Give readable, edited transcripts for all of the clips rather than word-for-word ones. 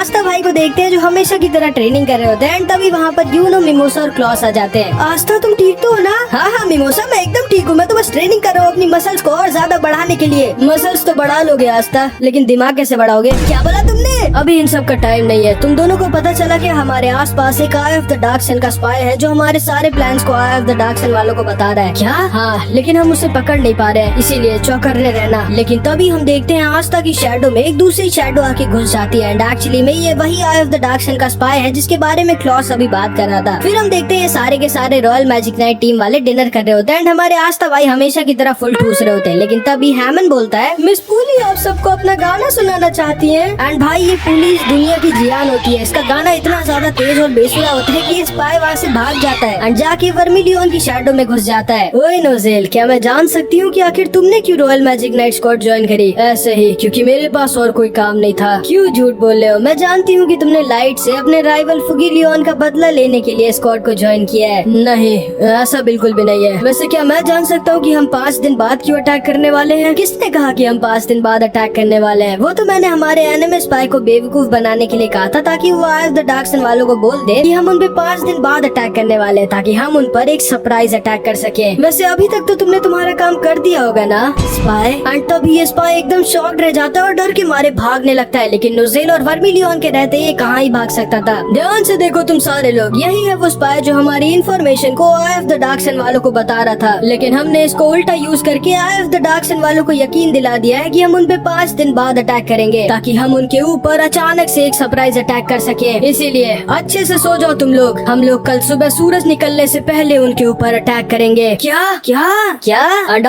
आस्था भाई को देखते हैं जो हमेशा की तरह ट्रेनिंग कर रहे होते हैं। तभी वहाँ पर यूनो, मिमोसा और क्लॉस आ जाते हैं। आस्था तुम ठीक तो हो ना? हाँ हाँ मिमोसा, मैं एकदम ठीक हूँ। मैं तो बस ट्रेनिंग कर रहा हूँ अपनी मसल्स को और ज्यादा बढ़ाने के लिए। मसल्स तो बढ़ा लोगे आस्था, लेकिन दिमाग कैसे बढ़ाओगे? क्या बोला तुमने? अभी इन सब का टाइम नहीं है। तुम दोनों को पता चला कि हमारे आसपास एक आई ऑफ द डार्क सन का स्पाई है जो हमारे सारे प्लान्स को आई ऑफ द डार्क सन वालों को बता रहा है। क्या? हाँ, लेकिन हम उसे पकड़ नहीं पा रहे हैं, इसीलिए चौकन्ने रहना। लेकिन तभी हम देखते हैं आस्था की शैडो में एक दूसरी शैडो आके घुस जाती है। एंड एक्चुअली में ये वही आई ऑफ द डार्क सन का स्पाई है जिसके बारे में क्लॉस अभी बात कर रहा था। फिर हम देखते हैं ये सारे के सारे रॉयल मैजिक नाइट टीम वाले डिनर कर रहे होते हैं। एंड हमारे आस्था भाई हमेशा की तरह फुल ठूस रहे होते हैं। लेकिन तभी हैमन बोलता है, मिस पूली आप सबको अपना गाना सुनाना चाहती हैं? एंड भाई ये पूली इस दुनिया की जियान होती है। इसका गाना इतना ज्यादा तेज और बेसुरा होता है कि ये स्पाई वहाँ से भाग जाता है एंड जाके वर्मिलियन की शैडो में घुस जाता है। ओए नोजेल, क्या मैं जान सकती हूँ कि आखिर तुमने क्यों royal magic night squad join करी? ऐसे ही, क्योंकि मेरे पास और कोई काम नहीं था। क्यों झूठ बोल रहे हो? मैं जानती हूँ कि तुमने लाइट से अपने राइवल फुगिलियन का बदला लेने के लिए स्क्वाड को ज्वाइन किया है। नहीं, ऐसा बिल्कुल भी नहीं है। वैसे क्या मैं जान सकता हूँ कि हम 5 दिन बाद क्यों अटैक करने वाले हैं? किसने कहा कि हम 5 दिन बाद अटैक करने वाले हैं? वो तो मैंने हमारे एनिमे स्पाई को बेवकूफ बनाने के लिए कहा था ताकि वो आई ऑफ द डार्क सन वालों को बोल दे कि हम उन पे 5 दिन बाद अटैक करने वाले हैं, ताकि हम उन पर एक सरप्राइज अटैक कर सके। वैसे अभी तक तो तुमने तुम्हारा काम कर दिया होगा ना स्पाई? एंड तभी ये स्पाई एकदम शॉक्ड रह जाता है और डर के मारे भागने लगता है। लेकिन नोजेल और वर्मिलियन के रहते ये कहाँ ही भाग सकता था। ध्यान से देखो तुम सारे लोग, यही है वो स्पाई जो हमारी इन्फॉर्मेशन को आई ऑफ द डार्क सन वालों को बता रहा था। लेकिन हमने इसको उल्टा यूज करके आई ऑफ द डार्क सन वालों को यकीन दिला दिया है कि हम उन पे 5 दिन बाद अटैक करेंगे, ताकि हम उनके ऊपर अचानक से एक सरप्राइज अटैक कर सके। इसीलिए अच्छे से सो जाओ तुम लोग। हम लोग कल सुबह सूरज निकलने से पहले उनके ऊपर अटैक करेंगे। क्या क्या क्या?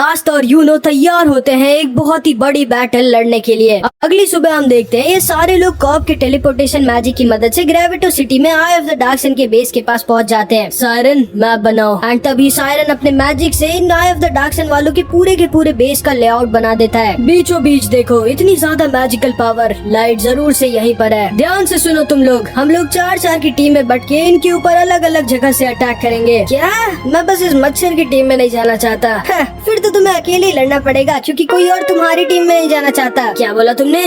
आस्था और यूनो तैयार होते हैं एक बहुत ही बड़ी बैटल लड़ने के लिए। अगली सुबह हम देखते हैं ये सारे लोग कॉब के टेलीपोर्टेशन मैजिक की मदद से ग्रेविटो सिटी में आई ऑफ द डार्क सन के बेस के पास पहुंच जाते हैं। सायरन मैप बनाओ। एंड तभी सायरन अपने मैजिक से इन आई ऑफ द डार्क सन वालों के पूरे बेस का लेआउट बना देता है। बीचों बीच देखो, इतनी ज्यादा मैजिकल पावर। लाइट जरूर से यहीं पर है। ध्यान से सुनो तुम लोग, हम लोग 4-4 की टीम में बट के इनके ऊपर अलग अलग जगह से अटैक करेंगे। क्या? मैं बस इस मच्छर की टीम में नहीं जाना चाहता। फिर तो तुम्हें अकेले ही लड़ना पड़ेगा, क्योंकि कोई और तुम्हारी टीम में नहीं जाना चाहता। क्या बोला तुमने?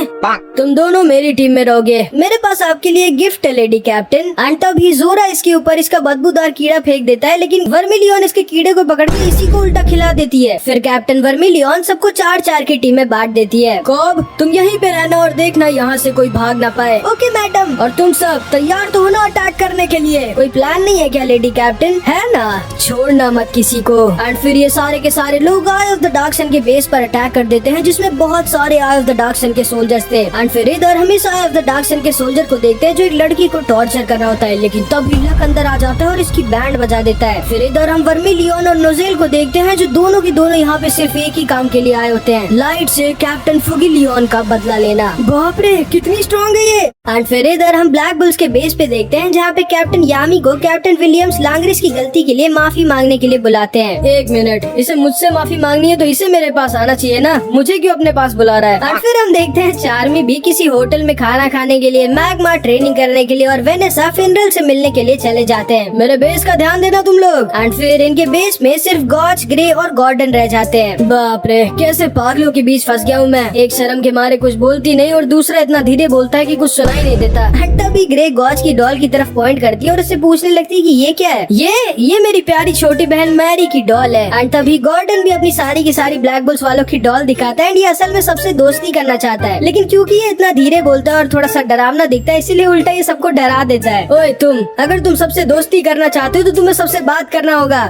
तुम दोनों मेरी टीम में रहोगे। मेरे पास आपके लिए गिफ्ट है लेडी कैप्टन। एंड तभी जोरा इसके ऊपर इसका बदबूदार कीड़ा फेंक देता है, लेकिन वर्मिलियन इसके कीड़े को पकड़ के इसी को उल्टा खिला देती है। फिर कैप्टन वर्मिलियन सबको 4-4 की टीम में बांट देती है। कॉब तुम यहीं पे रहना और देखना यहाँ से कोई भाग ना पाए। Okay madam. और तुम सब तैयार तो हो ना अटैक करने के लिए? कोई प्लान नहीं है क्या लेडी कैप्टन? है ना, छोड़ना मत किसी को। एंड फिर ये सारे के सारे लोग आई ऑफ द डार्क सन के बेस पर अटैक कर देते हैं, जिसमें बहुत सारे आई ऑफ द डार्क सन के सोल्जर्स थे। एंड फिर इधर हम इस आई ऑफ द डार्क सन के सोल्जर को देखते हैं जो एक लड़की को टॉर्चर कर रहा होता है। लेकिन तब लक अंदर आ जाता है और इसकी बैंड बजा देता है। फिर इधर हम वर्मिलियन और नोजेल को देखते हैं जो दोनों की दोनों यहाँ पे सिर्फ एक ही काम के लिए आए होते हैं, लाइट से कैप्टन फुगिलियन का बदला लेना। बाप रे, कितनी स्ट्रॉन्ग है ये। एंड फिर इधर हम ब्लैक बुल्स के बेस पे देखते हैं जहाँ पे कैप्टन यामी को कैप्टन विलियम्स लांग्रिस की गलती के लिए माफी मांगने के लिए बुलाते हैं। एक मिनट, इसे मुझसे माफी मांगनी है तो इसे मेरे पास आना चाहिए ना, मुझे क्यों अपने पास बुला रहा है? और फिर हम देखते हैं चार्मी भी किसी होटल में खाना खाने के लिए, मैग्मा ट्रेनिंग करने के लिए और वेनेसा फिनरल से मिलने के लिए चले जाते हैं। मेरे बेस का ध्यान देना तुम लोग। एंड फिर इनके बेस में सिर्फ गॉच, ग्रे और गॉर्डन रह जाते हैं। बाप रे, कैसे पागलों के बीच फंस गया हूँ मैं। एक शर्म के मारे कुछ बोलती नहीं और दूसरा इतना धीरे बोलता है कि कुछ सुनाई नहीं देता। एंड तभी ग्रे गॉच की डॉल की तरफ पॉइंट करती है और उससे पूछने लगती है कि ये क्या है? ये मेरी प्यारी छोटी बहन मैरी की डॉल है। एंड तभी गॉर्डन भी अपनी सारी की सारी ब्लैक बुल्स वालों की डॉल दिखाता है। एंड ये असल में सबसे दोस्ती करना चाहता है, लेकिन क्योंकि ये इतना धीरे बोलता है और थोड़ा सा डरावना दिखता है, इसीलिए उल्टा ये सबको डरा देता है। ओए तुम, अगर तुम सबसे दोस्ती करना चाहते हो तो तुम्हें सबसे बात करना होगा।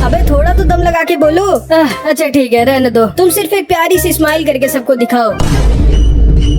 अबे थोड़ा तो दम लगा के बोलो। अच्छा ठीक है, रहने दो। तुम सिर्फ एक प्यारी सी स्माइल करके सबको दिखाओ।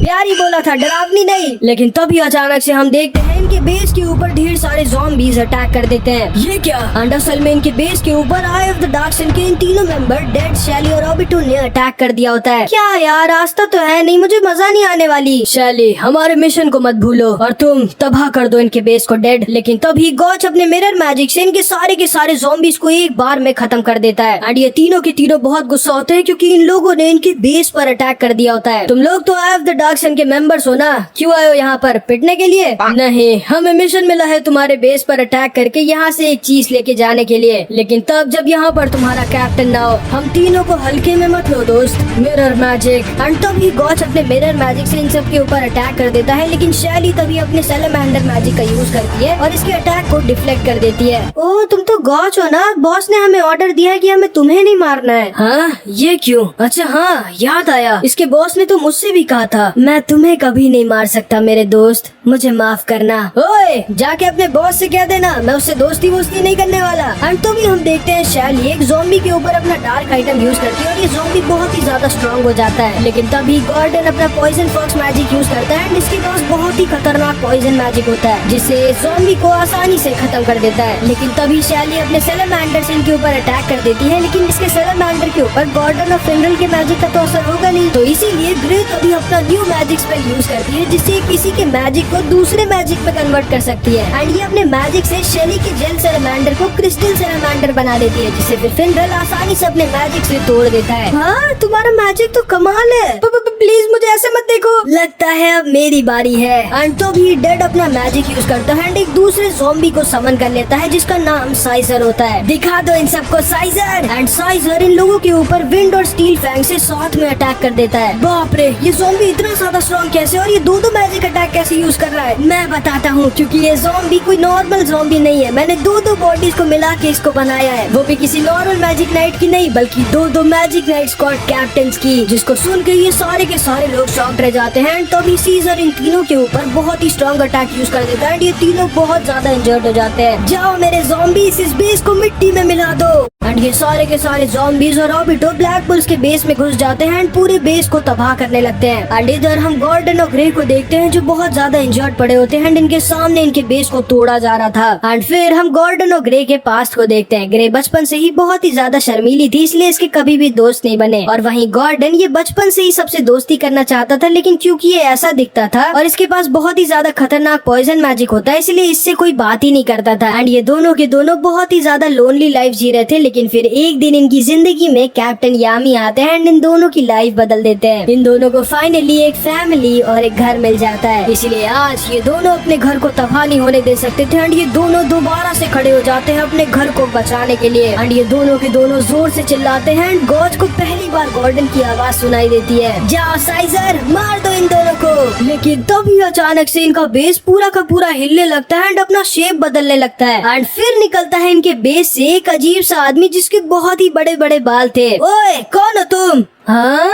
प्यारी बोला था, डरावनी नहीं। लेकिन तभी अचानक से हम देखते हैं इनके बेस के ऊपर ढेर सारे ज़ॉम्बीज़ अटैक कर देते हैं। ये क्या? असल में इनके बेस के ऊपर आई ऑफ द डार्क सन के इन तीनों मेंबर डेड, शैली और ओबिटो ने अटैक कर दिया होता है। क्या यार, रास्ता तो है नहीं, मुझे मजा नहीं आने वाली। शैली, हमारे मिशन को मत भूलो और तुम तबाह कर दो इनके बेस को डेड। लेकिन तभी गॉच अपने मिरर मैजिक से इनके सारे ज़ॉम्बीज़ को एक बार में खत्म कर देता है। एंड ये तीनों के तीनों बहुत गुस्सा होते हैं क्योंकि इन लोगों ने इनके बेस पर अटैक कर दिया होता है। तुम लोग तो आई ऑफ द डार्क फैक्शन के मेंबर्स हो ना, क्यों आए हो यहाँ पर पिटने के लिए? नहीं, हमें मिशन मिला है तुम्हारे बेस पर अटैक करके यहाँ से एक चीज लेके जाने के लिए, लेकिन तब जब यहाँ पर तुम्हारा कैप्टन ना हो। हम तीनों को हल्के में मत लो दोस्त। Mirror magic. एंड तभी गॉच अपने मिरर मैजिक से इन सब के ऊपर अटैक कर देता है, लेकिन शैली तभी अपने सैलमेंडर मैजिक का यूज करती है और इसके अटैक को डिफ्लेक्ट कर देती है। ओ तुम तो गॉच हो ना, बॉस ने हमें ऑर्डर दिया है कि हमें तुम्हें नहीं मारना है। हाँ ये क्यों? अच्छा हाँ याद आया, इसके बॉस ने तो मुझसे भी कहा था मैं तुम्हें कभी नहीं मार सकता मेरे दोस्त, मुझे माफ करना। ओए जाके अपने बॉस से कह देना, मैं उससे दोस्ती वोस्ती नहीं करने वाला। एंड तो भी हम देखते हैं शैली एक ज़ॉम्बी के ऊपर अपना डार्क आइटम यूज करती है और ये ज़ॉम्बी बहुत ही ज्यादा स्ट्रॉन्ग हो जाता है, लेकिन तभी गॉर्डन अपना पॉइजन फॉक्स मैजिक यूज करता है एंड इसके पास बहुत ही खतरनाक पॉइजन मैजिक होता है जिससे ज़ॉम्बी को आसानी से खत्म कर देता है। लेकिन तभी शैली अपने सैलमेंडर से इनके ऊपर अटैक कर देती है, लेकिन इसके सैलमेंडर के ऊपर गॉर्डन और फिनरल के मैजिक का तो असर होगा नहीं, तो इसीलिए ग्रे तभी अपना न्यू मैजिक स्पेल यूज करती है जिससे किसी के मैजिक को दूसरे मैजिक में कन्वर्ट कर सकती है। एंड ये अपने मैजिक से शैली के जेल सैलमेंडर को क्रिस्टल सैलमेंडर बना देती है, जिसे फिर फिनरल आसानी से अपने मैजिक से तोड़ देता है। हाँ तुम्हारा मैजिक तो कमाल है, प्लीज मुझे ऐसे मत देखो, लगता है अब मेरी बारी है। एंड तो भी डेड अपना मैजिक यूज करता है एंड एक दूसरे ज़ॉम्बी को समन कर लेता है जिसका नाम साइजर होता है। दिखा दो इन सबको साइजर। एंड साइजर इन लोगों के ऊपर विंड और स्टील फैंग से साथ में अटैक कर देता है। बाप रे, ये ज़ॉम्बी इतना ज्यादा स्ट्रॉन्ग कैसे और ये दो मैजिक अटैक कैसे यूज कर रहा है? मैं बताता हूँ, क्योंकि ये ज़ॉम्बी कोई नॉर्मल ज़ॉम्बी नहीं है, मैंने दो बॉडीज को मिला के इसको बनाया है, वो भी किसी नॉर्मल मैजिक नाइट की नहीं बल्कि दो मैजिक नाइट स्क्वाड कैप्टन्स की, जिसको सुन के ये सारे के सारे लोग शॉक्ड रह जाते हैं। एंड तभी सीजर इन तीनों के ऊपर बहुत ही स्ट्रॉन्ग अटैक यूज कर देता है एंड ये तीनों बहुत ज्यादा इंजर्ड हो जाते हैं। जाओ मेरे ज़ॉम्बीज, इस बेस को मिट्टी में मिला दो। एंड ये सारे के सारे ज़ॉम्बीज और ऑबिटो ब्लैक बुल्स के बेस में घुस जाते हैं एंड पूरे बेस को तबाह करने लगते हैं। एंड इधर हम गॉर्डन और ग्रे को देखते हैं जो बहुत ज्यादा इंजर्ड पड़े होते हैं एंड इनके सामने इनके बेस को तोड़ा जा रहा था। एंड फिर हम गॉर्डन और ग्रे के पास्ट को देखते हैं। ग्रे बचपन से ही बहुत ही ज्यादा शर्मीली थी, इसलिए इसके कभी भी दोस्त नहीं बने, और वहीं गॉर्डन ये बचपन से ही सबसे दोस्ती करना चाहता था, लेकिन क्योंकि ये ऐसा दिखता था और इसके पास बहुत ही ज्यादा खतरनाक पॉइजन मैजिक होता है, इसलिए इससे कोई बात ही नहीं करता था। एंड ये दोनों के दोनों बहुत ही ज्यादा लोनली लाइफ जी रहे थे, लेकिन फिर एक दिन इनकी जिंदगी में कैप्टन यामी आते हैं एंड इन दोनों की लाइफ बदल देते हैं। इन दोनों को फाइनली एक फैमिली और एक घर मिल जाता है, इसलिए आज ये दोनों अपने घर को तबाह नहीं होने दे सकते थे एंड ये दोनों दोबारा से खड़े हो जाते हैं अपने घर को बचाने के लिए। एंड ये दोनों के दोनों जोर से चिल्लाते हैं एंड गॉज को पहली बार गॉर्डन की आवाज सुनाई देती है, जाओ साइजर मार दो इन दोनों को। लेकिन तभी अचानक से इनका बेस पूरा का पूरा हिलने लगता है एंड अपना शेप बदलने लगता है एंड फिर निकलता है इनके बेस से एक अजीब सा आदमी जिसके बहुत ही बड़े बड़े बाल थे। ओए कौन हो तुम? हाँ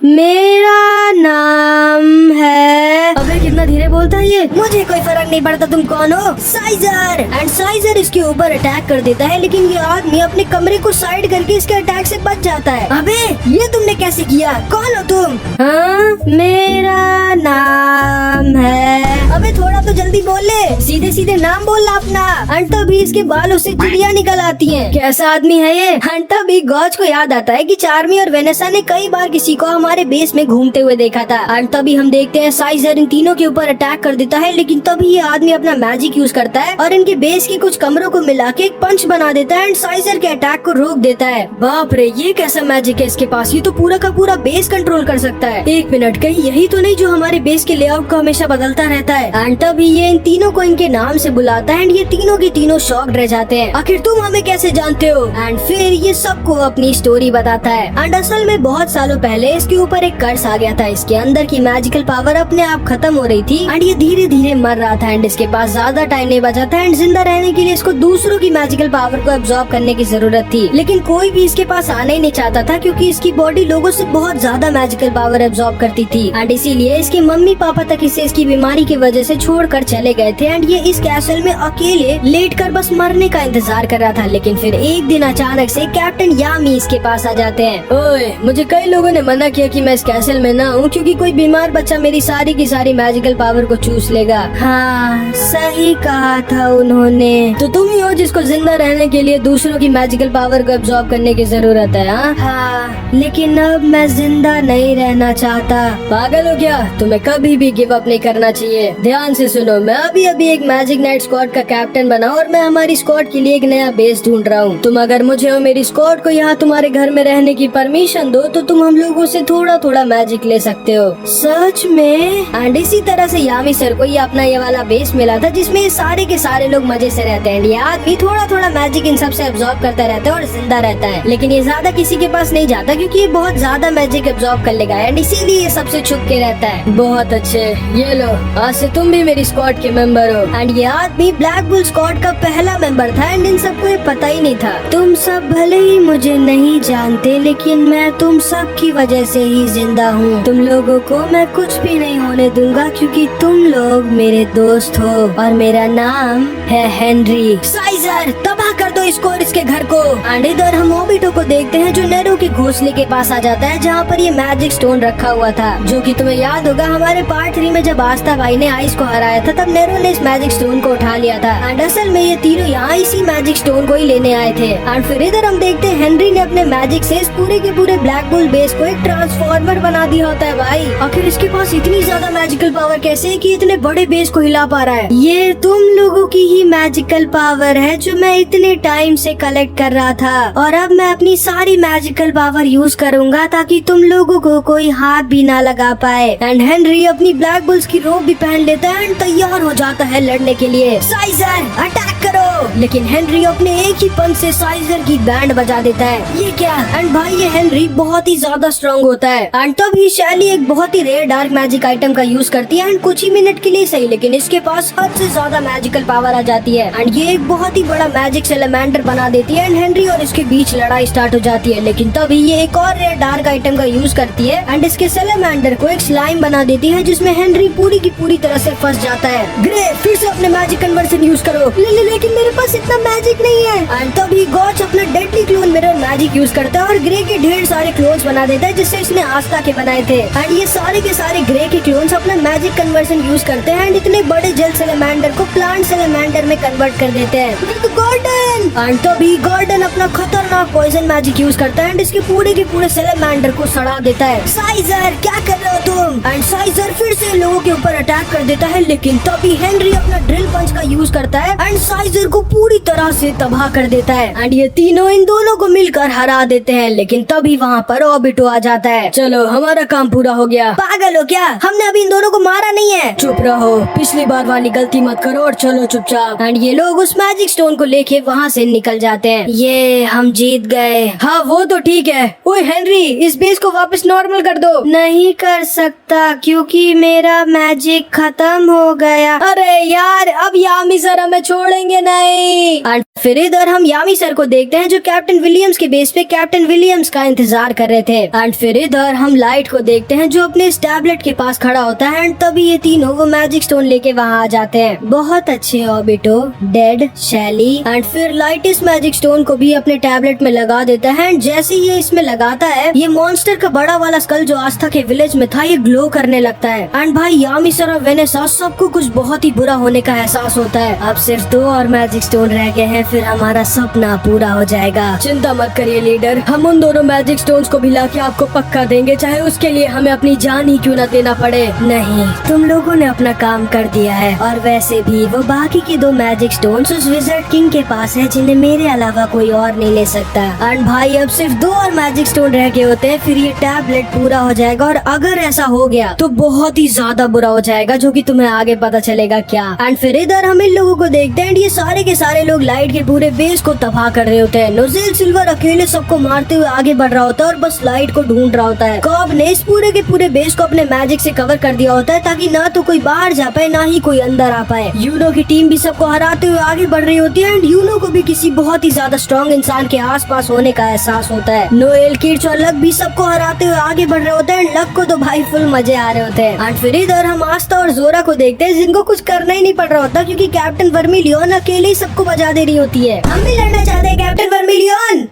मेरा नाम है। अबे कितना धीरे बोलता है ये, मुझे कोई फर्क नहीं पड़ता तुम कौन हो। साइजर। एंड साइजर इसके ऊपर अटैक कर देता है, लेकिन ये आदमी अपने कमरे को साइड करके इसके अटैक से बच जाता है। अबे ये तुमने कैसे किया? कौन हो तुम? हाँ मेरा नाम है। अबे थोड़ा तो जल्दी बोल ले, सीधे सीधे नाम बोलना अपना। एंड तभी इसके बालों से चिड़िया निकल आती हैं। कैसा आदमी है ये? एंड तभी गॉज को याद आता है कि चार्मी और वेनेसा ने कई बार किसी को हमारे बेस में घूमते हुए देखा था। एंड तभी हम देखते हैं साइजर इन तीनों के ऊपर अटैक कर देता है, लेकिन तभी ये आदमी अपना मैजिक यूज करता है और इनके बेस की कुछ कमरों को मिला के एक पंच बना देता है एंड साइजर के अटैक को रोक देता है। बाप रे, ये कैसा मैजिक है इसके पास, ये तो पूरा का पूरा बेस कंट्रोल कर सकता है। एक मिनट, कहीं यही तो नहीं जो हमारे बेस के लेआउट को हमेशा बदलता रहता है? एंड तभी ये इन तीनों को इनके नाम से बुलाता है एंड ये तीनों के तीनों शॉक्ड रह जाते हैं। आखिर तुम हमें कैसे जानते हो? एंड फिर ये सबको अपनी स्टोरी बताता है। एंड असल में बहुत सालों पहले इसके ऊपर एक कर्स आ गया था, इसके अंदर की मैजिकल पावर अपने आप खत्म हो रही थी एंड ये धीरे धीरे मर रहा था एंड इसके पास ज्यादा टाइम नहीं बचा था एंड जिंदा रहने के लिए इसको दूसरों की मैजिकल पावर को एब्जॉर्ब करने की जरूरत थी, लेकिन कोई भी इसके पास आना ही नहीं चाहता था क्योंकि इसकी बॉडी लोगों से बहुत ज्यादा मैजिकल पावर एब्जॉर्ब करती थी। एंड इसीलिए इसके मम्मी पापा तक इसे इसकी बीमारी की वजह से छोड़कर चले गए थे एंड ये इस कैसल में अकेले लेट कर बस मरने का इंतजार कर रहा था। लेकिन फिर एक दिन अचानक से कैप्टन यामी इसके पास आ जाते हैं। ओए, मुझे कई लोगों ने मना किया कि मैं इस कैसल में ना हूँ क्योंकि कोई बीमार बच्चा मेरी सारी की सारी मैजिकल पावर को चूस लेगा। हाँ सही कहा था उन्होंने। तो तुम ही हो जिसको जिंदा रहने के लिए दूसरों की मैजिकल पावर को एब्जॉर्ब करने की जरूरत है? हाँ, लेकिन अब मैं जिंदा नहीं रहना चाहता। पागल हो क्या? तुम्हें कभी भी गिव अप नहीं करना चाहिए। ध्यान से सुनो, मैं अभी अभी एक मैजिक नाइट स्क्वाड का कैप्टन बना और मैं हमारी स्क्वाड के लिए एक नया बेस ढूंढ रहा हूँ। तुम अगर मुझे और मेरी स्क्वाड को यहाँ तुम्हारे घर में रहने की परमिशन दो तो तुम हम लोगों से थोड़ा थोड़ा मैजिक ले सकते हो। सच में? एंड इसी तरह से यामी सर को ये अपना ये वाला बेस मिला था जिसमें सारे के सारे लोग मजे से रहते हैं। ये आदमी थोड़ा थोड़ा मैजिक इन सब से एब्जॉर्ब करता रहता है और जिंदा रहता है, लेकिन ये ज्यादा किसी के पास नहीं जाता क्योंकि ये बहुत ज्यादा मैजिक एब्जॉर्ब कर लेगा एंड इसीलिए ये सबसे छुप के रहता है। बहुत अच्छे, ये लो, आज से तुम भी मेरी स्क्वाड के मेंबर हो। एंड ये आदमी ब्लैक बुल स्क्वाड का पहला मेंबर था एंड इन सबको ये पता ही नहीं था। तुम सब भले ही मुझे नहीं जानते लेकिन मैं तुम सब की वजह से ही जिंदा हूँ। तुम लोगों को मैं कुछ भी नहीं होने दूंगा क्योंकि तुम लोग मेरे दोस्त हो और मेरा नाम है हेनरी। साइजर, तबाह कर दो इसको और इसके घर को। एंड इधर हम ओबिटो को देखते हैं जो नेरो के घोंसले के पास आ जाता है जहाँ पर ये मैजिक स्टोन रखा हुआ था, जो कि तुम्हें याद होगा हमारे पार्ट 3 में जब आस्था भाई ने आइस को हराया था तब नेरो ने इस मैजिक स्टोन को उठा लिया था। एंड असल में ये तीनों यहाँ इसी मैजिक स्टोन को ही लेने आए थे। एंड फिर इधर हम देखते हैं हेनरी ने अपने मैजिक से इस पूरे के पूरे ब्लैक बुल बेस को एक ट्रांसफॉर्मर बना दिया होता है। भाई आखिर इसके पास इतनी ज्यादा मैजिकल पावर कैसे है कि इतने बड़े बेस को हिला पा रहा है? ये तुम लोगों की ही मैजिकल पावर है जो मैं इतने टाइम से कलेक्ट कर रहा था और अब मैं अपनी सारी मैजिकल पावर यूज करूंगा ताकि तुम लोगों को कोई हाथ भी ना लगा पाए। एंड हेनरी अपनी ब्लैक बुल्स की रोब भी पहन लेता है एंड तैयार हो जाता है लड़ने के लिए। साइजर, अटैक करो! लेकिन हेनरी अपने एक ही पंच से साइजर की बैंड बजा देता है। ये क्या? एंड भाई ये हेनरी बहुत ही ज्यादा स्ट्रॉन्ग होता है एंड तभी शैली एक बहुत ही रेयर डार्क मैजिक आइटम का यूज करती है एंड कुछ ही मिनट के लिए सही लेकिन इसके पास हद से ज्यादा मैजिकल पावर आ जाती है एंड ये एक बहुत ही बड़ा मैजिक सेलेमेंडर बना देती है एंड हेनरी और इसके बीच लड़ाई स्टार्ट हो जाती है। लेकिन तभी ये एक और रेयर डार्क आइटम का यूज करती है एंड इसके सेलेमेंडर को एक स्लाइम बना देती है जिसमें हेनरी पूरी की पूरी तरह से फंस जाता है। ग्रे, फिर से अपने मैजिक कन्वर्सन यूज करो। लेकिन मेरे पास इतना मैजिक नहीं है। एंड तभी गॉच अपना deadly clone mirror magic use करता है और ग्रे के ढेर सारे क्लोन्स बना देता है जिससे इसने आस्था के बनाए थे। एंड ये सारे के सारे ग्रे के क्लोन्स अपना मैजिक कन्वर्सन यूज करते हैं एंड इतने बड़े जेल सेलेमेंडर को प्लांट सेलेमेंडर में कन्वर्ट कर देते हैं। गॉर्डन! एंड तभी गॉर्डन अपना खतरनाक पॉइजन मैजिक यूज करता है एंड इसके पूरे के पूरे सेलेमेंडर को सड़ा देता है। साइजर, क्या कर रहे हो तुम? एंड साइजर फिर से लोगों के ऊपर अटैक कर देता है लेकिन तभी हेनरी अपना ड्रिल पंच का यूज करता है एंड साइजर को पूरी तरह से तबाह कर देता है एंड ये तीनों इन दोनों को मिलकर हरा देते हैं। लेकिन तभी वहाँ पर ओबिटो आ जाता है। चलो, हमारा काम पूरा हो गया। पागल हो क्या? हमने अभी इन दोनों को मारा नहीं है। चुप रहो, पिछली बार वाली गलती मत करो और चलो चुपचाप। एंड ये लोग उस मैजिक स्टोन को लेके वहाँ से निकल जाते हैं। ये हम जीत गए। हाँ वो तो ठीक है। ओए हेनरी, इस बेस को वापस नॉर्मल कर दो। नहीं कर सकता क्योंकि मेरा मैजिक खत्म हो गया। अरे यार, अब यामी सर हमें छोड़ेंगे नहीं। एंड फिर इधर हम यामी सर को देखते हैं जो कैप्टन विलियम्स के बेस पे कैप्टन विलियम्स का इंतजार कर रहे थे। एंड फिर इधर हम लाइट को देखते हैं जो अपने इस टैबलेट के पास खड़ा होता है एंड तभी ये तीनों वो मैजिक स्टोन लेके वहाँ आ जाते हैं। बहुत अच्छे ओबिटो, डेड, शैली। एंड फिर लाइट इस मैजिक स्टोन को भी अपने टैबलेट में लगा देता है एंड जैसे ये इसमें लगाता है ये मॉन्स्टर का बड़ा वाला स्कल जो आस्था के विलेज में था ये ग्लो करने लगता है। एंड भाई यामी सर और वेनेसा सबको कुछ बहुत ही बुरा होने का एहसास होता है। अब सिर्फ 2 और मैजिक स्टोन रह गए हैं, फिर हमारा सपना पूरा हो जाएगा। चिंता मत करिए लीडर, हम उन दोनों मैजिक स्टोन्स को भी लाके आपको पक्का देंगे, चाहे उसके लिए हमें अपनी जान ही क्यों न देना पड़े। नहीं, तुम लोगों ने अपना काम कर दिया है और वैसे भी वो बाकी के 2 मैजिक स्टोन्स उस विज़र्ड किंग के पास है जिन्हें मेरे अलावा कोई और नहीं ले सकता। एंड भाई अब सिर्फ 2 और मैजिक स्टोन रह गए होते हैं, फिर ये टैबलेट पूरा हो जाएगा और अगर ऐसा हो गया तो बहुत ही ज्यादा बुरा हो जाएगा जो कि तुम्हें आगे पता चलेगा क्या। एंड फिर इधर हम इन लोगों को देखते हैं ये सारे के सारे लोग लाइट के पूरे बेस को तबाह कर रहे होते हैं। नोजेल सिल्वर अकेले सबको मारते हुए आगे बढ़ रहा होता है और बस लाइट को ढूंढ रहा होता है। कॉब ने इस पूरे के पूरे बेस को अपने मैजिक से कवर कर दिया होता है ताकि ना तो कोई बाहर जा पाए ना ही कोई अंदर आ पाए। यूनो की टीम भी सबको हराते हुए आगे बढ़ रही होती है एंड यूनो को भी किसी बहुत ही ज्यादा स्ट्रॉन्ग इंसान के आसपास होने का एहसास होता है। नोएल, किड्स और लक भी सबको हराते हुए आगे बढ़ रहे होते हैं। लक को तो भाई फुल मजे आ रहे होते हैं। एंड फिर इधर हम आस्था और जोरा को देखते हैं जिनको कुछ करना ही नहीं पड़ रहा होता क्योंकि कैप्टन वर्मिलियन अकेले ही सबको बजा दे रही होती है। हम भी लड़ना चाहते हैं कैप्टन वर्मिलियन।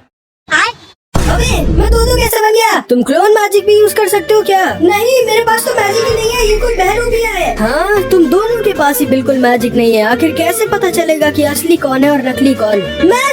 अबे मैं दो कैसे बन गया? तुम क्लोन मैजिक भी यूज कर सकते हो क्या? नहीं, मेरे पास तो मैजिक ही नहीं है, ये कोई बहरूपिया है। हाँ, तुम दोनों के पास ही बिल्कुल मैजिक नहीं है। आखिर कैसे पता चलेगा कि असली कौन है और नकली कौन? मैं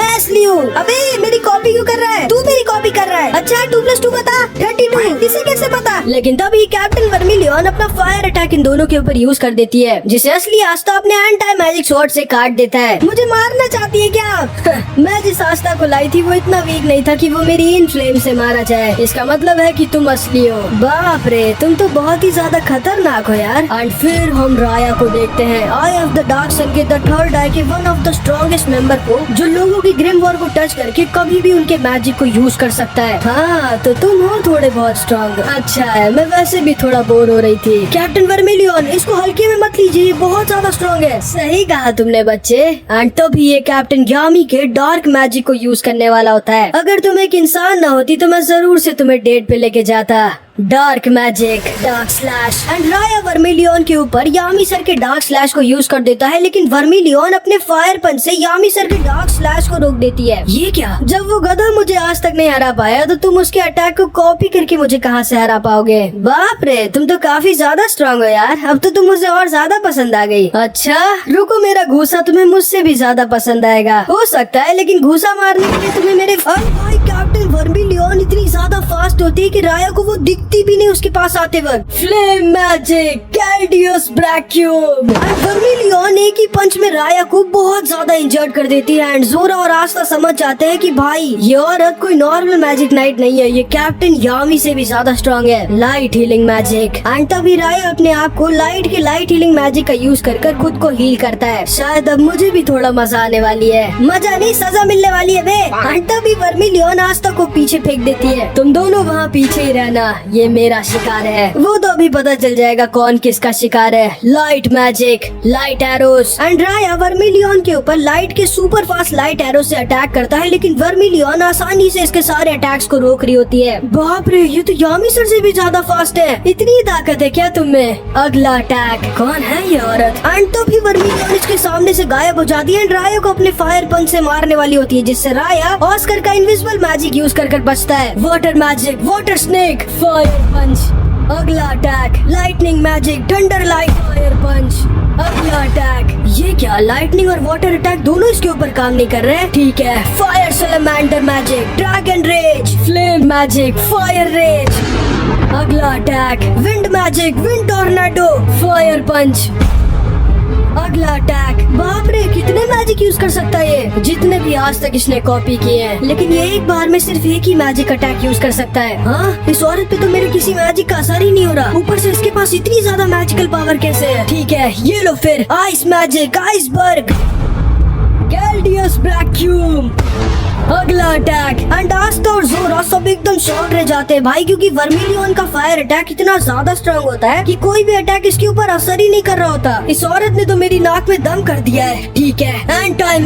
असली हूँ। अबे मेरी कॉपी क्यों कर रहा है? तू मेरी कॉपी कर रहा है। अच्छा 2+2 बता। 32। इसे कैसे पता? लेकिन तभी कैप्टन वर्मिलियन अपना फायर अटैक इन दोनों के ऊपर यूज कर देती है, जिसे असली आस्था अपने एंटी मैजिक स्वॉर्ड से काट देता है। मुझे मारना चाहती है क्या? मैं जिस आस्था को लाई थी वो इतना वीक नहीं था कि वो मेरी इन फ्लेम से मारा जाए। इसका मतलब है कि तुम असली हो। बाप रे, तुम तो बहुत ही ज्यादा खतरनाक हो यार। एंड फिर हम राया को देखते हैं, आई ऑफ द डार्क सन के द थर्ड आई के one of the strongest member को, जो लोगों की ग्रिम वॉर को टच करके कभी भी उनके मैजिक को यूज कर सकता है। हाँ तो तुम हो थोड़े बहुत स्ट्रॉन्ग। अच्छा है, मैं वैसे भी थोड़ा बोर हो रही थी। कैप्टन वर्मिलियन, इसको हल्के में मत लीजिए, बहुत ज्यादा स्ट्रॉन्ग है। सही कहा तुमने बच्चे। एंड तभी ये कैप्टन यामी के डार्क मैजिक को यूज करने वाला होता है। अगर तुम एक इंसान न होती तो मैं जरूर से तुम्हें डेट पे लेके जाता। Dark magic, dark slash. And Raya vermilion के ऊपर यामी सर के डार्क स्लैश को यूज कर देता है, लेकिन वर्मिलियन अपने फायर पंच से यामी सर के डार्क स्लैश को रोक देती है। ये क्या? जब वो गधा मुझे आज तक नहीं हरा पाया तो तुम उसके अटैक को कॉपी करके मुझे कहाँ से हरा पाओगे? बाप रे, तुम तो काफी ज्यादा स्ट्रॉन्ग हो यार। अब तो तुम मुझे और ज्यादा पसंद आ गई। अच्छा रुको, मेरा घूसा तुम्हें मुझसे भी ज्यादा पसंद आएगा हो सकता है, लेकिन घूसा मारने के लिए तुम्हें मेरे भाई कैप्टन वर्मिलियन इतनी ज्यादा फास्ट होती है कि राया को वो दिखती भी नहीं उसके पास आते वक्त। फ्लेम मैजिक, कैल्डियस वैक्यूम। वर्मिलियन एक ही पंच में राया को बहुत ज्यादा इंजर्ड कर देती है। एंड जोरा और आस्था समझ जाते हैं कि भाई ये औरत कोई नॉर्मल मैजिक नाइट नहीं है, ये कैप्टन यामी से भी ज्यादा स्ट्रॉन्ग है। Light healing magic. एंड तभी राया अपने आप को लाइट हीलिंग मैजिक का यूज कर खुद को हील करता है। शायद अब मुझे भी थोड़ा मजा आने वाली है। मजा नहीं, सजा मिलने वाली है बे। एंड तभी वर्मिलियन आस्था को पीछे फेंक देती है। तुम दोनों वहाँ पीछे ही रहना, ये मेरा शिकार है। वो तो अभी पता चल जाएगा कौन किसका शिकार है। Light magic, light arrows. And Raya vermilion के ऊपर लाइट के सुपर फास्ट लाइट एरो से अटैक करता है, लेकिन वर्मिलियन आसानी से इसके सारे अटैक्स को रोक रही होती है। बाप रे, ये तो यामी सर से भी ज्यादा फास्ट है। इतनी ताकत है क्या तुम्हें? अगला अटैक। कौन है ये औरत? एंड तो भी वर्मिलियन इसके सामने से गायब हो जाती है। एंड राया को अपने फायर पंच से मारने वाली होती है, जिससे राया ऑस्कर का इनविजिबल मैजिक यूज कर बचता है। Water magic, water snake, fire punch. अगला attack, lightning magic, thunder light, fire punch. अगला अटैक। ये क्या, लाइटनिंग और वाटर अटैक दोनों इसके ऊपर काम नहीं कर रहे? ठीक है, fire salamander magic, dragon rage, flame magic, fire rage. अगला attack, wind magic, wind tornado, fire punch. अगला अटैक। बाप रे, कितने मैजिक यूज कर सकता है ये, जितने भी आज तक इसने कॉपी किए हैं। लेकिन ये एक बार में सिर्फ एक ही मैजिक अटैक यूज कर सकता है। हाँ, इस औरत पे तो मेरे किसी मैजिक का असर ही नहीं हो रहा, ऊपर से इसके पास इतनी ज्यादा मैजिकल पावर कैसे है? ठीक है, ये लो फिर आइस मैजिक, आइसबर्ग, कैल्डियस वैक्यूम। अगला अटैक। एंड आस्था और जोरा सब एकदम शॉक रह जाते हैं भाई, क्योंकि वर्मिलियन का फायर अटैक इतना ज्यादा स्ट्रांग होता है कि कोई भी अटैक इसके ऊपर असर ही नहीं कर रहा होता। इस औरत ने तो मेरी नाक में दम कर दिया है। ठीक है, एंटी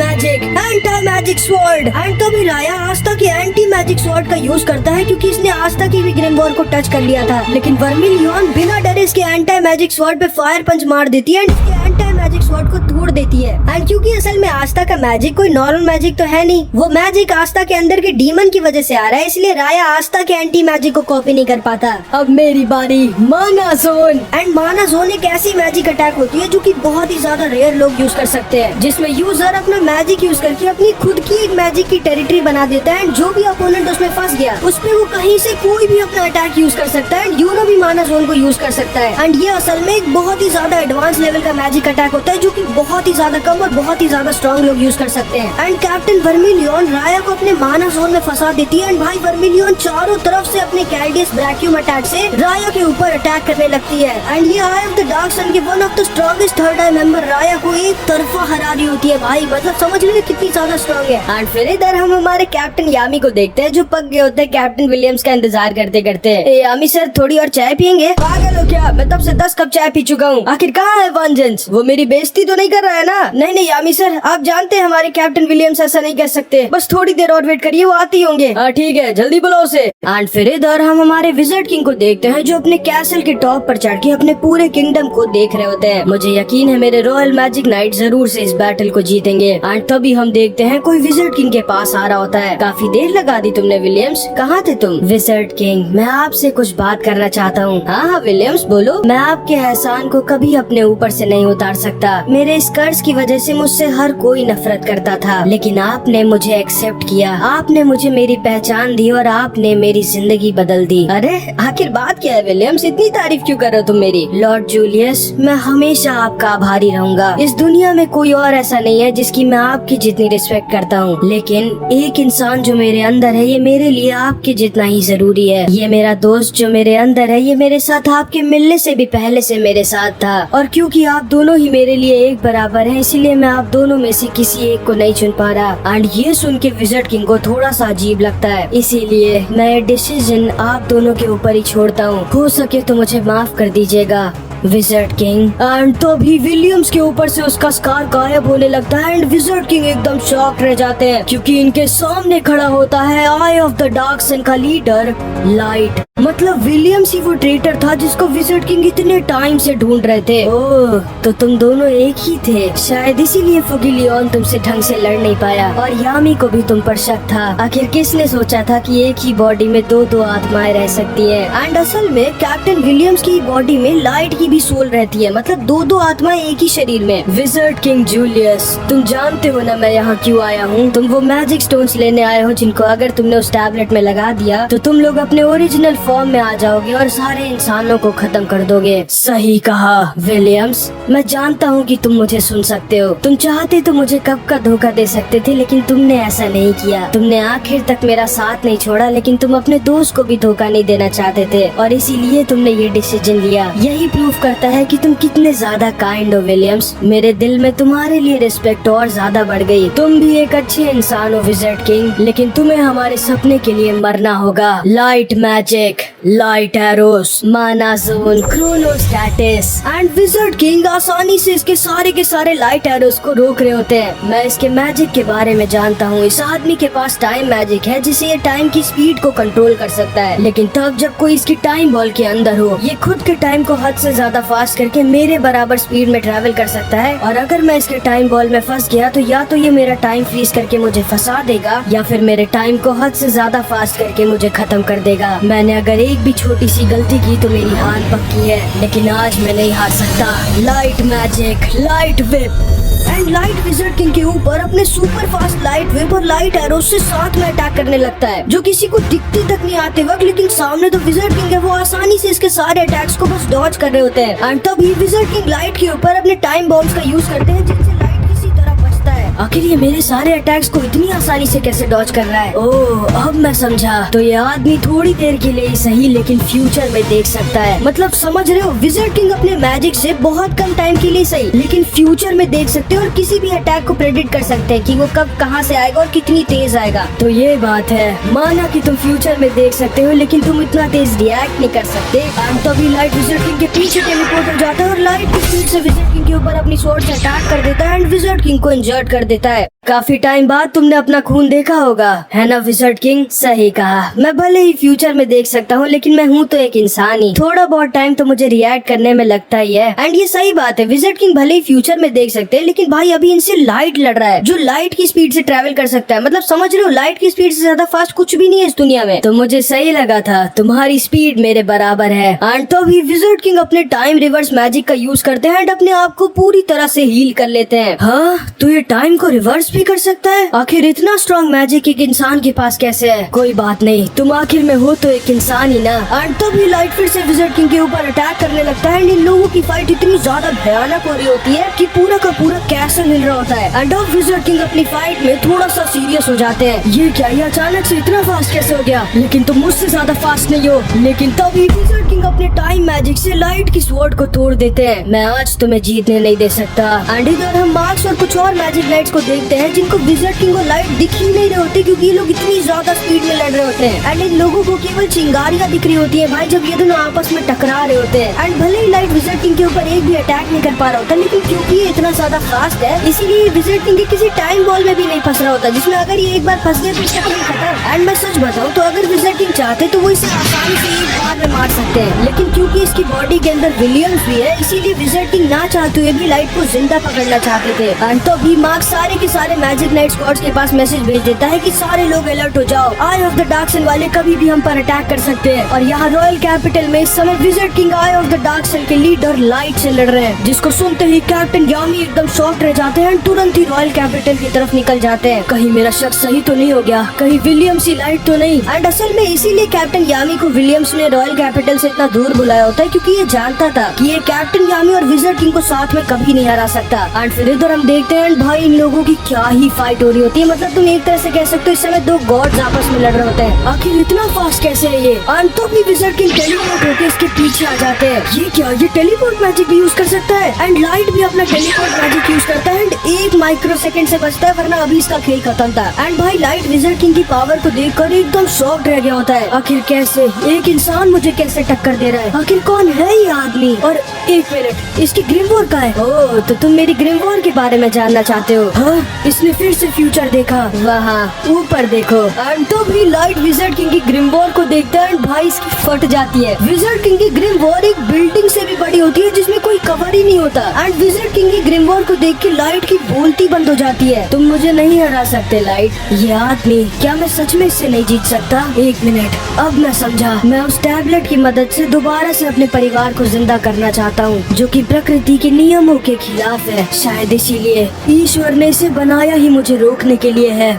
मैजिक स्वॉर्ड। एंड तभी राया आस्था के एंटी मैजिक स्वॉर्ड का यूज करता है, क्योंकि इसने आस्था की भी ग्रिम वॉर को टच कर लिया था। लेकिन वर्मिलियन बिना डरे इसके एंटी मैजिक स्वॉर्ड पे फायर पंच मार देती है, एंटी मैजिक स्वॉर्ड को तोड़ देती है। एंड क्योंकि असल में आस्था का मैजिक कोई नॉर्मल मैजिक तो है नहीं, वो मैजिक आस्था के अंदर के डीमन की वजह से आ रहा है, इसलिए राया आस्था के एंटी मैजिक को कॉपी नहीं कर पाता। अब मेरी बारी, माना जोन। एंड माना जोन एक ऐसी मैजिक अटैक होती है जो कि बहुत ही ज्यादा रेयर लोग यूज कर सकते हैं, जिसमें यूजर अपना मैजिक यूज करके अपनी खुद की एक मैजिक की टेरिटरी बना देता है। जो भी अपोनेंट उसमें फंस गया, उसमें वो कहीं से कोई भी अपना अटैक यूज कर सकता है। यूनो भी माना जोन को यूज कर सकता है। एंड ये असल में एक बहुत ही ज्यादा एडवांस लेवल का मैजिक अटैक होता है, जो कि बहुत ही ज्यादा कम और बहुत ही ज्यादा स्ट्रॉन्ग लोग यूज कर सकते हैं। एंड कैप्टन वर्मिलियन राया को अपने माना जोन में फंसा देती है। एंड भाई वर्मिलियन चारों तरफ से अपने कैल्डियस वैक्यूम अटैक से राया के ऊपर अटैक करने लगती है। एंड ये आई ऑफ द डार्क सन के one of the strongest third I member राया को एक तरफा हरा रही होती है भाई, मतलब समझ लीजिए कितनी ज्यादा स्ट्रॉन्ग है। एंड फिर इधर हम हमारे कैप्टन यामी को देखते हैं, जो पक गए होते हैं कैप्टन विलियम्स का इंतजार करते करते। यामी सर, थोड़ी और चाय पियेंगे? पागल हो क्या, मैं तब से 10 कप चाय पी चुका हूँ। आखिर कहाँ है वेंजेंस? वो मेरी बेइज्जती तो नहीं कर रहा है ना? नहीं यामी सर, आप जानते हैं हमारे कैप्टन विलियम्स ऐसा नहीं कह सकते, बस थोड़ी थोड़ी देर और वेट करिए, वो आती होंगे। हाँ ठीक है, जल्दी बुलाओ उसे। एंड फिर इधर हम हमारे विज़र्ड किंग को देखते हैं जो अपने कैसल के टॉप पर चढ़ के अपने पूरे किंगडम को देख रहे होते हैं। मुझे यकीन है मेरे रॉयल मैजिक नाइट जरूर से इस बैटल को जीतेंगे। एंड तभी हम देखते हैं कोई विज़र्ड किंग के पास आ रहा होता है। काफी देर लगा दी तुमने विलियम्स, कहाँ थे तुम? विज़र्ड किंग, मैं आपसे कुछ बात करना चाहता हूँ। हाँ विलियम्स बोलो। मैं आपके एहसान को कभी अपने ऊपर से नहीं उतार सकता। मेरे इस कर्ज की वजह से मुझसे हर कोई नफरत करता था, लेकिन आपने मुझे एक्सेप्ट किया। आपने मुझे मेरी पहचान दी और आपने मेरी जिंदगी बदल दी। अरे आखिर बात क्या है विलियम्स, इतनी तारीफ क्यों कर रहे हो तुम मेरी? लॉर्ड जूलियस, मैं हमेशा आपका आभारी रहूंगा। इस दुनिया में कोई और ऐसा नहीं है जिसकी मैं आपकी जितनी रिस्पेक्ट करता हूँ, लेकिन एक इंसान जो मेरे अंदर है ये मेरे लिए आपके जितना ही जरूरी है। ये मेरा दोस्त जो मेरे अंदर है ये मेरे साथ आपके मिलने से भी पहले से मेरे साथ था, और क्योंकि आप दोनों ही मेरे लिए एक बराबर हैं, इसीलिए मैं आप दोनों में से किसी एक को नहीं चुन पा रहा। एंड ये सुन के विज़र्ड किंग को थोड़ा सा अजीब लगता है, इसीलिए मैं डिसीजन आप दोनों के ऊपर ही छोड़ता हूँ। हो सके तो मुझे माफ कर दीजिएगा विज़र्ड किंग। एंड तभी विलियम्स के ऊपर से उसका स्कार गायब होने लगता है एंड विज़र्ड किंग एकदम शॉक रह जाते हैं, क्योंकि इनके सामने खड़ा होता है आई ऑफ द डार्क सन का लीडर लाइट। मतलब विलियम्स ही वो ट्रेटर था जिसको विज़र्ड किंग इतने टाइम से ढूंढ रहे थे। ओह, तो तुम दोनों एक ही थे, शायद इसीलिए फुगिलियन तुमसे ढंग से लड़ नहीं पाया, और यामी को भी तुम पर शक था। आखिर किसने सोचा था कि एक ही बॉडी में दो आत्माएं रह सकती हैं? एंड असल में कैप्टन विलियम्स की बॉडी में लाइट की भी सोल रहती है, मतलब दो आत्माएं एक ही शरीर में। विज़र्ड किंग जूलियस, तुम जानते हो ना मैं यहाँ क्यों आया हूँ? तुम वो मैजिक स्टोन्स लेने आए हो जिनको अगर तुमने उस टैबलेट में लगा दिया तो तुम लोग अपने ओरिजिनल फॉर्म में आ जाओगे और सारे इंसानों को खत्म कर दोगे। सही कहा विलियम्स, मैं जानता हूँ कि तुम मुझे सुन सकते हो। तुम चाहते तो मुझे कब का धोखा दे सकते थे, लेकिन तुमने ऐसा नहीं किया। तुमने आखिर तक मेरा साथ नहीं छोड़ा, लेकिन तुम अपने दोस्त को भी धोखा नहीं देना चाहते थे, और इसीलिए तुमने ये डिसीजन लिया। यही प्रूफ करता है कि तुम कितने ज्यादा काइंड हो विलियम्स। मेरे दिल में तुम्हारे लिए रिस्पेक्ट और ज्यादा बढ़ गई। तुम भी एक अच्छे इंसान हो विज़र्ड किंग, लेकिन तुम्हें हमारे सपने के लिए मरना होगा। लाइट मैजिक, लाइट एरोस, माना जोन, क्रोनोस्टैटिस एंड विज़र्ड किंग आसानी से इसके सारे लाइट एरोस को रोक रहे होते हैं। मैं इसके मैजिक के बारे में जानता हूँ। इस आदमी के पास टाइम मैजिक है जिसे ये टाइम की स्पीड को कंट्रोल कर सकता है, लेकिन तब जब कोई इसकी टाइम बॉल के अंदर हो, ये खुद के टाइम को हद से ज्यादा फास्ट करके मेरे बराबर स्पीड में ट्रैवल कर सकता है। और अगर मैं इसके टाइम बॉल में फंस गया तो या तो ये मेरा टाइम फ्रीज करके मुझे फंसा देगा, या फिर मेरे टाइम को हद से ज्यादा फास्ट करके मुझे खत्म कर देगा। मैंने अगर एक भी छोटी सी गलती की तो मेरी हार पक्की है, लेकिन आज मैं नहीं हार सकता। Light magic, light whip and light wizard king के ऊपर अपने सुपर फास्ट लाइट विप और लाइट एरोस से साथ में अटैक करने लगता है, जो किसी को दिखती तक नहीं आते वक्त। लेकिन सामने तो विज़र्ड किंग है, वो आसानी से इसके सारे अटैक्स को बस डॉज कर रहे होते हैं। एंड तभी विज़र्ड किंग लाइट के ऊपर अपने टाइम बॉम्ब्स का यूज करते हैं, जिनसे लाइट किसी तरह बचता है। आखिर ये मेरे सारे अटैक्स को इतनी आसानी से कैसे डॉज कर रहा है? ओह, अब मैं समझा। तो ये आदमी थोड़ी देर के लिए ही सही, लेकिन फ्यूचर में देख सकता है। मतलब समझ रहे हो, विज़र्ड किंग अपने मैजिक से बहुत कम टाइम के लिए सही, लेकिन फ्यूचर में देख सकते हैं और किसी भी अटैक को प्रेडिक्ट कर सकते हैं कि वो कब कहां से आएगा और कितनी तेज आएगा। तो ये बात है, माना कि तुम फ्यूचर में देख सकते हो, लेकिन तुम इतना तेज रिएक्ट नहीं कर सकते। एंड तभी लाइट विज़र्ड किंग के पीछे टेलीपोर्ट हो जाता है और लाइट की स्पीड से विज़र्ड किंग के ऊपर अपनी स्वॉर्ड से अटैक कर देता है एंड विज़र्ड किंग को इंजर्ड कर देता है। काफी टाइम बाद तुमने अपना खून देखा होगा, है ना विज़र्ड किंग? सही कहा। मैं भले ही फ्यूचर में देख सकता हूँ, लेकिन मैं हूँ तो एक इंसान ही। थोड़ा बहुत टाइम तो मुझे रिएक्ट करने में लगता ही है। एंड ये सही बात है, विज़र्ड किंग भले ही फ्यूचर में देख सकते हैं, लेकिन भाई अभी इनसे लाइट लड़ रहा है जो लाइट की स्पीड से ट्रैवल कर सकता है। मतलब समझ रहे हो, लाइट की स्पीड से ज्यादा फास्ट कुछ भी नहीं है इस दुनिया में। तो मुझे सही लगा था, तुम्हारी स्पीड मेरे बराबर है। एंड तभी विज़र्ड किंग अपने टाइम रिवर्स मैजिक का यूज करते हैं एंड अपने आप को पूरी तरह से हील कर लेते हैं। हाँ, तो ये टाइम को रिवर्स भी कर सकता है? आखिर इतना स्ट्रॉन्ग मैजिक एक इंसान के पास कैसे है? कोई बात नहीं, तुम आखिर में हो तो एक इंसान ही ना। एंड तभी लाइट फिर से विज़र्ड किंग के ऊपर अटैक करने लगता है एंड इन लोगों की फाइट इतनी ज्यादा भयानक हो रही होती है कि पूरा का पूरा कैसल हिल रहा होता है। एंड अब विज़र्ड किंग अपनी फाइट में थोड़ा सा सीरियस हो जाते हैं। ये क्या, ये अचानक से इतना फास्ट कैसे हो गया? लेकिन तुम मुझसे ज्यादा फास्ट नहीं हो। लेकिन तभी विज़र्ड किंग अपने टाइम मैजिक से लाइट की स्वॉर्ड को तोड़ देते हैं। मैं आज तुम्हें जीतने नहीं दे सकता। एंड इधर हम मार्क्स और कुछ और मैजिक नाइट्स को देखते हैं हैं जिनको विज़र्ड किंग और लाइट दिख ही नहीं रहे होते, क्योंकि ये लोग इतनी ज्यादा स्पीड में लड़ रहे होते हैं। एंड इन लोगों को केवल चिंगारियां दिख रही होती है भाई, जब ये दोनों आपस में टकरा रहे होते हैं। एंड भले ही लाइट विज़र्ड किंग के ऊपर एक भी अटैक नहीं कर पा रहा होता, लेकिन क्योंकि ये इतना ज्यादा फास्ट है, इसीलिए विज़र्ड किंग के किसी टाइम बॉल में भी नहीं फंस रहा होता, जिसमें अगर ये एक बार फंस गए तो इसका खेल खत्म। एंड मैं सच बताऊं तो अगर विज़र्ड किंग चाहते तो वो इसे आसानी से एक बार में मार सकते हैं, लेकिन क्योंकि इसकी बॉडी के अंदर विलियम्स भी है, इसीलिए विज़र्ड किंग ना चाहते हुए भी लाइट को जिंदा पकड़ना चाहते थे। एंड तो भी मार्क सारे के सारे मैजिक नाइट स्क्वाड्स के पास मैसेज भेज देता है कि सारे लोग अलर्ट हो जाओ, आई ऑफ द डार्क सेल वाले कभी भी हम पर अटैक कर सकते हैं। और यहाँ रॉयल कैपिटल में इस समय wizard king eye of the dark cell के लीडर लाइट से लड़ रहे हैं, जिसको सुनते ही कैप्टन यामी एकदम शॉक्ड रह जाते हैं, तुरंत ही रॉयल कैपिटल की तरफ निकल जाते हैं। कहीं मेरा शक सही तो नहीं हो गया, कहीं विलियम्स ही लाइट तो नहीं। एंड असल में इसीलिए कैप्टन यामी को विलियम्स ने रॉयल कैपिटल से इतना दूर बुलाया होता है, क्योंकि ये जानता था कि ये कैप्टन यामी और विज़र्ड किंग को साथ में कभी नहीं हरा सकता। एंड फिर इधर हम देखते हैं भाई इन लोगों की क्या ही फाइट हो रही होती है। मतलब तुम एक तरह से कह सकते हो इस समय दो गॉड्स आपस में लड़ रहे होते हैं। आखिर इतना फास्ट कैसे है ये? एंड तो भी विज़र्ड किंग टेलीपोर्ट होकर इसके पीछे आ जाते हैं। ये क्या, ये टेलीपोर्ट मैजिक भी यूज कर सकता है? एंड लाइट भी अपना टेलीपोर्ट मैजिक यूज करता है एंड एक माइक्रो सेकंड से बचता है, वरना अभी इसका खेल खत्म था। एंड भाई लाइट विज़र्ड किंग की पावर को देखकर एकदम शॉक्ड रह गया होता है। आखिर कैसे एक इंसान मुझे कैसे टक्कर दे रहा है? आखिर कौन है ये आदमी? और एक मिनट, इसकी ग्रिम वॉर का है? ओह, तो तुम मेरी ग्रिम वॉर के बारे में जानना चाहते हो? हाँ, इसने फिर से फ्यूचर देखा। वहाँ ऊपर देखो। एंड तो भी लाइट विज़र्ड किंग की ग्रिम वॉर को देखता है, भाई इसकी फट जाती है। विज़र्ड किंग की ग्रिम वॉर एक बिल्डिंग से भी बड़ी होती है, जिसमें कोई कवर ही नहीं होता। एंड विज़र्ड किंग की ग्रिम वॉर को देख के लाइट की बोलती बंद हो जाती है। तुम मुझे नहीं हरा सकते लाइट, ये आदमी, क्या मैं सच में इससे नहीं जीत सकता? एक मिनट, अब मैं समझा। मैं उस टैबलेट की मदद से दोबारा से अपने परिवार को जिंदा करना चाहता हूँ, जो कि प्रकृति के नियमों के खिलाफ है। शायद इसीलिए ईश्वर ने इसे बनाया ही मुझे रोकने के लिए है।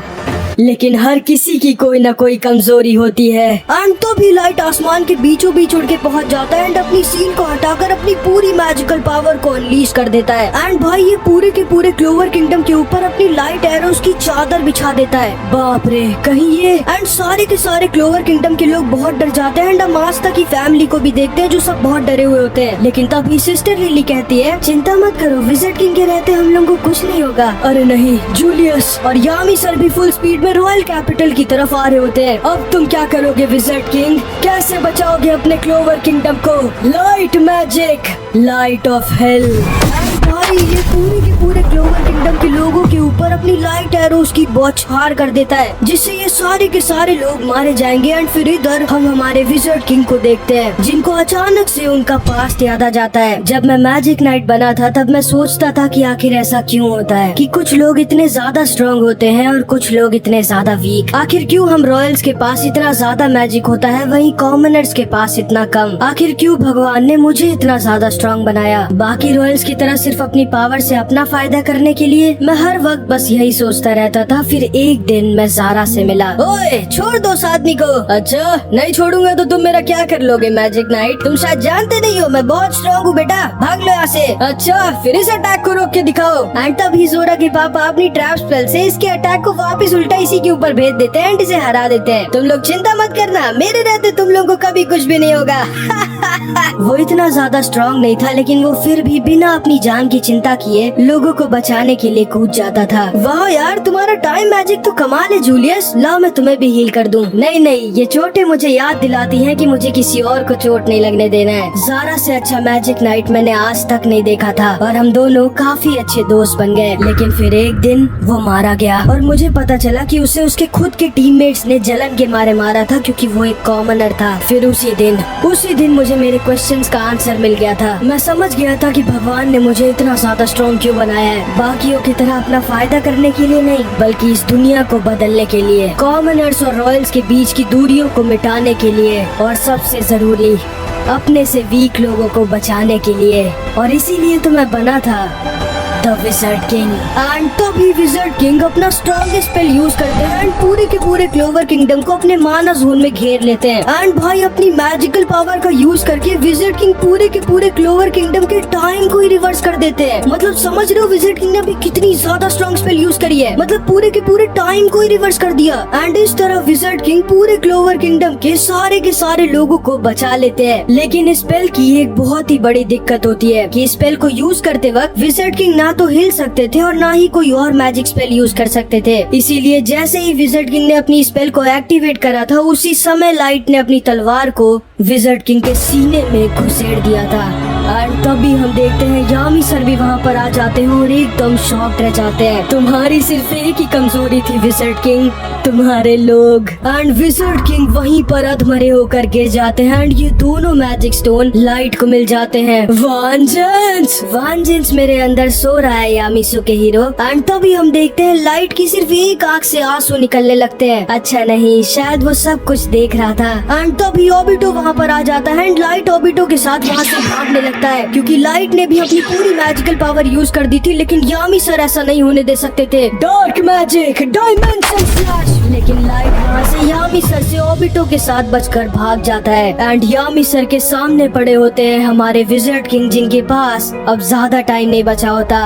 लेकिन हर किसी की कोई न कोई कमजोरी होती है। एंड तो भी लाइट आसमान के बीचों बीच उड़ के पहुंच जाता है एंड अपनी सील को हटाकर अपनी पूरी मैजिकल पावर को अनलीश कर देता है। एंड भाई ये पूरे के पूरे क्लोवर किंगडम के ऊपर अपनी लाइट एरोस की चादर बिछा देता है। बाप रे, कहीं ये। एंड सारे के सारे क्लोवर किंगडम के लोग बहुत डर जाते हैं एंड हम आस्था की फैमिली को भी देखते हैं, जो सब बहुत डरे हुए होते हैं। लेकिन तभी सिस्टर लिली कहती है, चिंता मत करो, विज़र्ड किंग के रहते हम लोगों को कुछ नहीं होगा। अरे नहीं, जूलियस और यामी सर भी फुल स्पीड में रॉयल कैपिटल की तरफ आ रहे होते हैं। अब तुम क्या करोगे विज़र्ड किंग? कैसे बचाओगे अपने क्लोवर किंगडम को? Light magic, light of hell. भाई ये पूरे के पूरे क्लोवर किंगडम के लोगों के ऊपर अपनी लाइट एरोस की बौछार कर देता है, जिससे ये सारे के सारे लोग मारे जाएंगे। एंड फिर इधर हम हमारे विज़र्ड किंग को देखते हैं, जिनको अचानक से उनका पास्ट याद आ जाता है। जब मैं मैजिक नाइट बना था तब मैं सोचता था कि आखिर ऐसा क्यों होता है कि कुछ लोग इतने ज्यादा स्ट्रॉन्ग होते हैं और कुछ लोग इतने ज्यादा वीक। आखिर क्यों हम रॉयल्स के पास इतना ज्यादा मैजिक होता है, वहीं कॉमनर्स के पास इतना कम? आखिर क्यों भगवान ने मुझे इतना ज्यादा स्ट्रॉन्ग बनाया? बाकी रॉयल्स की तरह सिर्फ अपनी पावर से अपना फायदा करने के लिए? मैं हर वक्त बस यही सोचता रहता था। फिर एक दिन मैं ज़ारा से मिला। ओए, छोड़ दो उस आदमी को। अच्छा, नहीं छोड़ूंगा तो तुम मेरा क्या कर लोगे मैजिक नाइट? तुम शायद जानते नहीं हो, मैं बहुत स्ट्रॉन्ग हूँ बेटा, भाग लो यहाँ से। अच्छा, फिर इस अटैक को रोक के दिखाओ। एंड तभी ज़ोरा के पापा अपनी ट्रैप स्पेल से इसके अटैक को वापस उल्टा इसी के ऊपर भेज देते हैं एंड इसे हरा देते हैं। तुम लोग चिंता मत करना, मेरे रहते तुम लोगों को कभी कुछ भी नहीं होगा। वो इतना ज्यादा स्ट्रॉन्ग नहीं था, लेकिन वो फिर भी बिना अपनी जान की चिंता किए लोगों को बचाने के लिए कूद जाता था। वाह यार, तुम्हारा टाइम मैजिक तो कमाल है जूलियस। लाओ मैं तुम्हें भी हील कर दूं। नहीं नहीं, ये चोटें मुझे याद दिलाती हैं कि मुझे किसी और को चोट नहीं लगने देना है। ज़ारा से अच्छा मैजिक नाइट मैंने आज तक नहीं देखा था और हम दोनों काफी अच्छे दोस्त बन गए। लेकिन फिर एक दिन वो मारा गया और मुझे पता चला कि उसे उसके खुद के टीममेट्स ने जलन के मारे मारा था, क्योंकि वो एक कॉमनर था। फिर उसी दिन मुझे मेरे क्वेश्चंस का आंसर मिल गया था। मैं समझ गया था कि भगवान ने मुझे इतना ज्यादा स्ट्रॉन्ग क्यों बनाया है। बाकियों की तरह अपना फायदा करने के लिए नहीं, बल्कि इस दुनिया को बदलने के लिए, कॉमनर्स और रॉयल्स के बीच की दूरियों को मिटाने के लिए, और सबसे जरूरी अपने से वीक लोगों को बचाने के लिए। और इसीलिए तो मैं बना था द विज़र्ड किंग। एंड तभी विज़र्ड किंग अपना स्ट्रॉन्गेस्ट स्पेल यूज करते हैं एंड पूरे के पूरे क्लोवर किंगडम को अपने माना जोन में घेर लेते हैं। एंड भाई अपनी मैजिकल पावर का यूज करके विज़र्ड किंग पूरे के पूरे क्लोवर किंगडम के टाइम को ही रिवर्स कर देते हैं। मतलब समझ रहे हो विज़र्ड किंग ने अभी कितनी ज्यादा स्ट्रॉन्ग स्पेल यूज करी है, मतलब पूरे के पूरे टाइम को ही रिवर्स कर दिया। एंड इस तरह विज़र्ड किंग पूरे क्लोवर किंगडम के सारे लोगों को बचा लेते हैं। लेकिन इस स्पेल की एक बहुत ही बड़ी दिक्कत होती है कि स्पेल को यूज करते वक्त विज़र्ड किंग ना तो हिल सकते थे और ना ही कोई और मैजिक स्पेल यूज कर सकते थे। इसीलिए जैसे ही विज़र्ड किंग ने अपनी स्पेल को एक्टिवेट करा था, उसी समय लाइट ने अपनी तलवार को विज़र्ड किंग के सीने में घुसेड़ दिया था। एंड तभी हम देखते हैं यामी सर भी वहाँ पर आ जाते हैं और एकदम शॉक्ड रह जाते हैं। तुम्हारी सिर्फ एक ही कमजोरी थी विज़र्ड किंग, तुम्हारे लोग। एंड विज़र्ड किंग वहीं पर अधमरे होकर गिर जाते हैं एंड ये दोनों मैजिक स्टोन लाइट को मिल जाते हैं। वांजेंस मेरे अंदर सो रहा है यामिसो के हीरो। एंड तभी हम देखते हैं लाइट की सिर्फ एक आंख से आंसू निकलने लगते हैं। अच्छा नहीं, शायद वो सब कुछ देख रहा था। एंड तभी ओबिटो वहाँ पर आ जाता है एंड लाइट ओबिटो के साथ वहाँ से भागने लगता है, क्योंकि लाइट ने भी अपनी पूरी मैजिकल पावर यूज कर दी थी। लेकिन यामी सर ऐसा नहीं होने दे सकते थे। Dark magic dimension flash. लेकिन लाइट वहाँ से यामी सर से ओबिटो के साथ बचकर भाग जाता है। एंड यामी सर के सामने पड़े होते हैं हमारे विज़र्ड किंग, जिनके पास अब ज्यादा टाइम नहीं बचा होता।